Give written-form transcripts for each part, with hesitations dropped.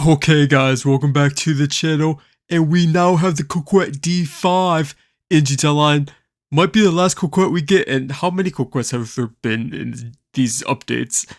Okay guys, welcome back to the channel, and we now have the Coquette D5 in GTS line. Might be the last Coquette we get, and how many Coquettes have there been in these updates?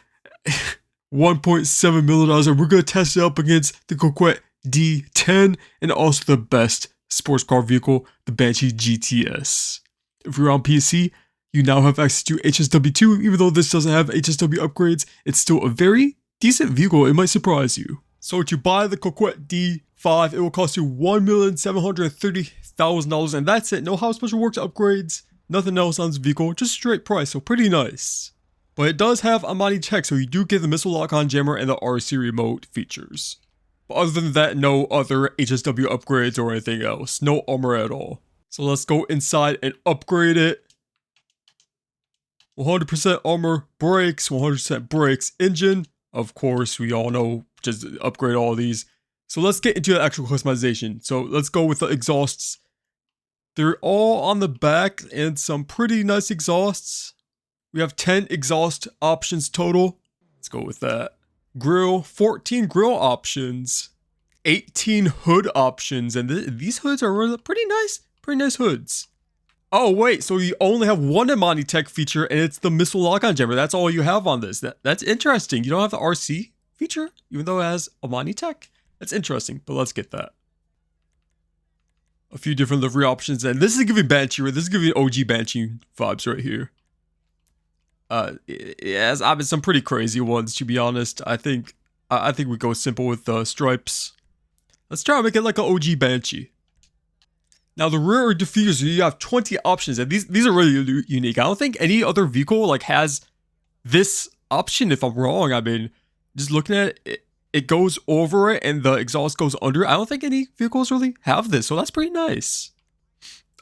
$1.7 million, and we're going to test it up against the Coquette D10, and also the best sports car vehicle, the Banshee GTS. If you're on PC, you now have access to HSW2, even though this doesn't have HSW upgrades, it's still a very decent vehicle, it might surprise you. So to buy the Coquette D5, it will cost you $1,730,000, and that's it. No How Special Works upgrades, nothing else on this vehicle, just straight price, so pretty nice. But it does have Amani tech, so you do get the missile lock-on jammer and the RC remote features. But other than that, no other HSW upgrades or anything else, no armor at all. So let's go inside and upgrade it. 100% armor, brakes, 100% brakes, engine. Of course, we all know, just upgrade all of these. So let's get into the actual customization. So let's go with the exhausts. They're all on the back and some pretty nice exhausts. We have 10 exhaust options total. Let's go with that. Grill, 14 grill options, 18 hood options, and these hoods are really pretty nice hoods. Oh wait, so you only have one Amani tech feature, and it's the missile lock-on jammer. That's all you have on this. That's interesting. You don't have the RC feature, even though it has Amani tech. That's interesting, but let's get that. A few different livery options, and this is giving Banshee, this is giving OG Banshee vibes right here. It has some pretty crazy ones, to be honest. I think we go simple with the stripes. Let's try to make it like an OG Banshee. Now the rear diffuser, you have 20 options, and these are really unique. I don't think any other vehicle like has this option, if I'm wrong. I mean, just looking at it, it goes over it and the exhaust goes under. I don't think any vehicles really have this, so that's pretty nice.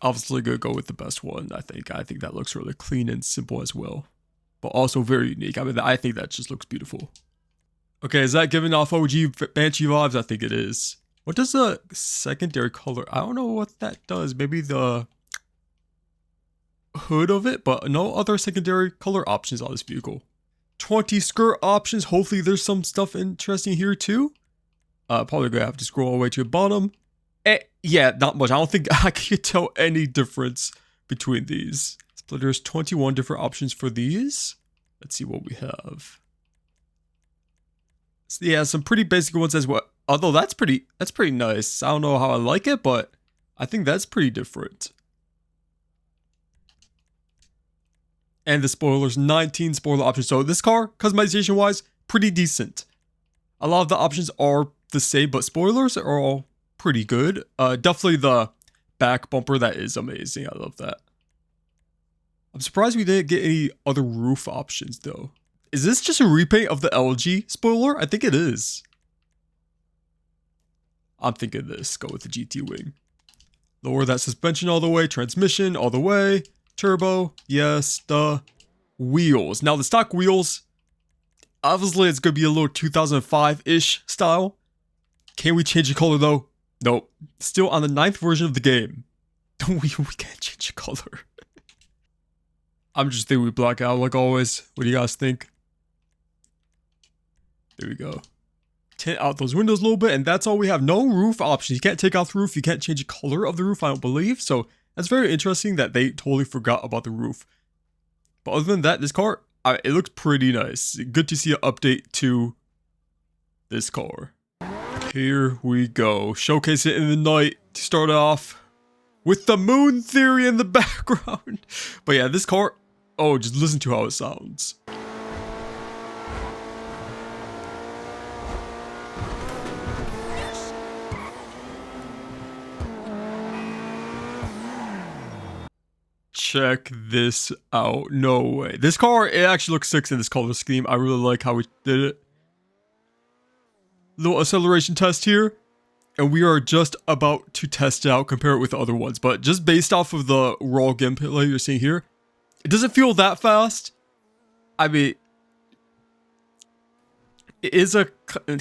Obviously gonna go with the best one, I think. I think that looks really clean and simple as well, but also very unique. I mean, I think that just looks beautiful. Okay, is that giving off OG Banshee vibes? I think it is. What does the secondary color? I don't know what that does. Maybe the hood of it, but no other secondary color options on this vehicle. 20 skirt options. Hopefully there's some stuff interesting here too. Probably gonna have to scroll all the way to the bottom. Yeah, not much. I don't think I can tell any difference between these. So there's 21 different options for these. Let's see what we have. So yeah, some pretty basic ones as well. Although that's pretty nice. I don't know how I like it, but I think that's pretty different. And the spoilers, 19 spoiler options. So this car, customization wise, pretty decent. A lot of the options are the same, but spoilers are all pretty good. Definitely the back bumper, that is amazing. I love that. I'm surprised we didn't get any other roof options though. Is this just a repaint of the LG spoiler? I think it is. I'm thinking this. Go with the GT wing. Lower that suspension all the way. Transmission all the way. Turbo. Yes. The wheels. Now the stock wheels, obviously it's going to be a little 2005-ish style. Can we change the color though? Nope. Still on the 9th version of the game. We can't change the color. I'm just thinking we black out like always. What do you guys think? There we go. Tint out those windows a little bit, and that's all we have. No roof options. You can't take off the roof. You can't change the color of the roof, I don't believe. So that's very interesting that they totally forgot about the roof. But other than that, this car, it looks pretty nice. Good to see an update to this car. Here we go. Showcase it in the night to start off with the moon theory in the background. But yeah, this car, oh, just listen to how it sounds. Check this out. No way. This car, it actually looks sick in this color scheme. I really like how we did it. Little acceleration test here. And we are just about to test it out, compare it with the other ones. But just based off of the raw gameplay you're seeing here, it doesn't feel that fast. I mean, it is a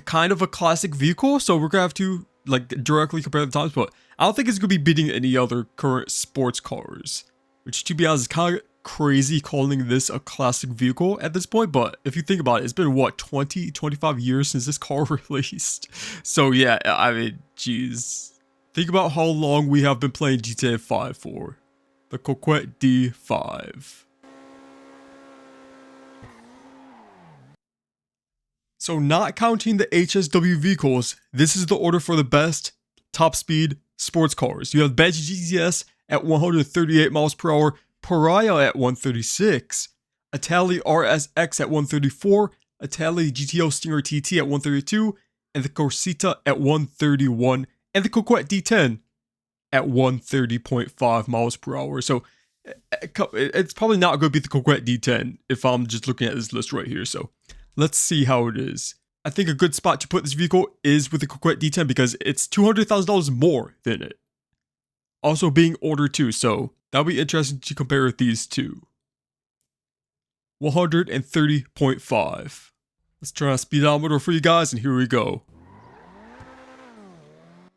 kind of a classic vehicle, so we're gonna have to like directly compare the times. But I don't think it's gonna be beating any other current sports cars. Which, to be honest, is kind crazy calling this a classic vehicle at this point, but if you think about it, it's been what, 25 years since this car released. So yeah, I mean, geez. Think about how long we have been playing GTA 5 for. The Coquette D5. So not counting the HSW vehicles, this is the order for the best top speed sports cars. You have Banshee GTS at 138 miles per hour, Pariah at 136, Itali RSX at 134, Itali GTO Stinger TT at 132, and the Corsita at 131, and the Coquette D10 at 130.5 miles per hour. So it's probably not going to be the Coquette D10 if I'm just looking at this list right here. So let's see how it is. I think a good spot to put this vehicle is with the Coquette D10 because it's $200,000 more than it. Also being ordered too, so that'll be interesting to compare these two. 130.5. Let's try a speedometer for you guys, and here we go.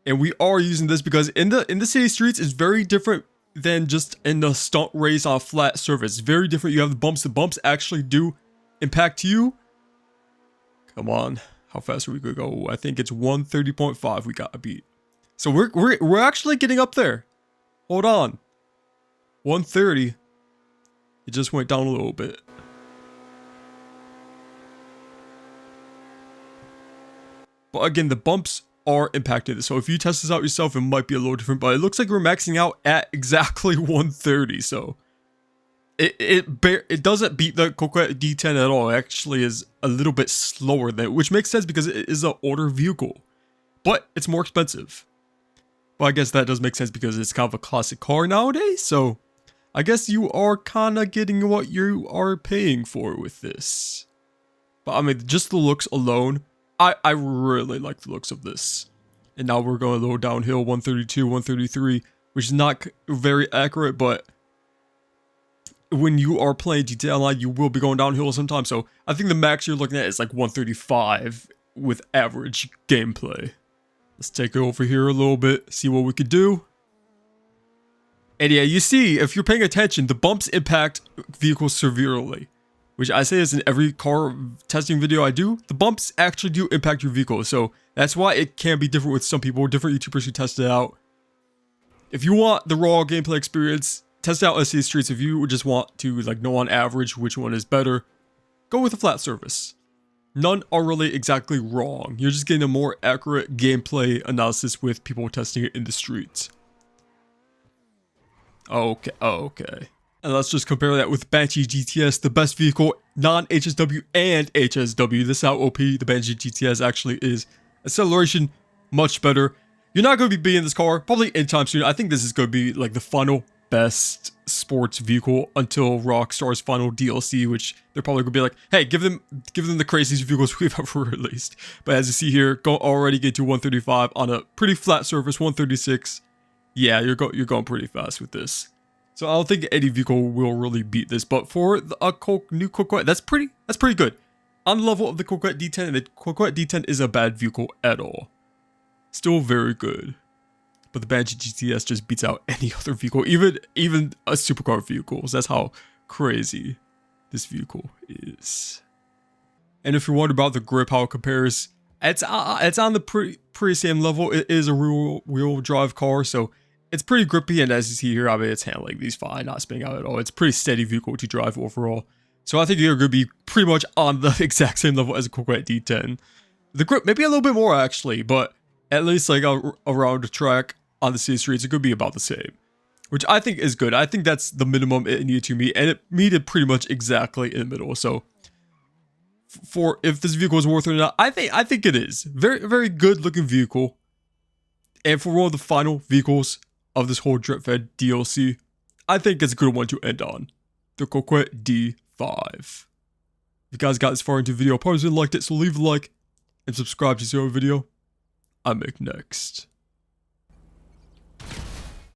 And we are using this because in the city streets it's very different than just in the stunt race on a flat surface. It's very different. You have the bumps. The bumps actually do impact you. Come on, how fast are we gonna go? I think it's 130.5 we gotta beat. So we're actually getting up there. Hold on. 130. It just went down a little bit. But again, the bumps are impacted. So if you test this out yourself, it might be a little different. But it looks like we're maxing out at exactly 130. So it doesn't beat the Coquette D10 at all. It actually is a little bit slower than it, which makes sense because it is an older vehicle. But it's more expensive. Well, I guess that does make sense because it's kind of a classic car nowadays. So I guess you are kind of getting what you are paying for with this. But I mean, just the looks alone, I really like the looks of this. And now we're going a little downhill, 132, 133, which is not very accurate, but when you are playing GTA Online, you will be going downhill sometimes. So I think the max you're looking at is like 135 with average gameplay. Let's take it over here a little bit, see what we could do. And yeah, you see, if you're paying attention, the bumps impact vehicles severely. Which I say is in every car testing video I do, the bumps actually do impact your vehicle. So that's why it can be different with some people, different YouTubers who test it out. If you want the raw gameplay experience, test out SC Streets. If you just want to like know on average which one is better, go with a flat surface. None are really exactly wrong. You're just getting a more accurate gameplay analysis with people testing it in the streets. Okay. And let's just compare that with Banshee GTS, the best vehicle, non-HSW and HSW. This is how OP the Banshee GTS actually is. Acceleration, much better. You're not going to be beating this car, probably anytime soon. I think this is going to be like the final best sports vehicle until Rockstar's final DLC, which they're probably going to be like, hey, give them the craziest vehicles we've ever released. But as you see here, already get to 135 on a pretty flat surface, 136. Yeah, you're going pretty fast with this. So I don't think any vehicle will really beat this, but for a new Coquette, that's pretty good. On the level of the Coquette D10, the Coquette D10 is a bad vehicle at all. Still very good. But the Banshee GTS just beats out any other vehicle, even a supercar vehicles. That's how crazy this vehicle is. And if you're wondering about the grip, how it compares, it's on the pretty same level. It is a real drive car, so it's pretty grippy, and as you see here, I mean, it's handling these fine, not spinning out at all. It's a pretty steady vehicle to drive overall. So I think you're going to be pretty much on the exact same level as a Coquette D10. The grip, maybe a little bit more actually, but at least like around the track on the city streets, it could be about the same. Which I think is good. I think that's the minimum it needed to meet, and it meted pretty much exactly in the middle. So for if this vehicle is worth it or not, I think it is. Very good looking vehicle. And for one of the final vehicles of this whole Drip Fed DLC, I think it's a good one to end on. The Coquette D5. If you guys got this far into the video, probably liked it, so leave a like and subscribe to see our video I make next.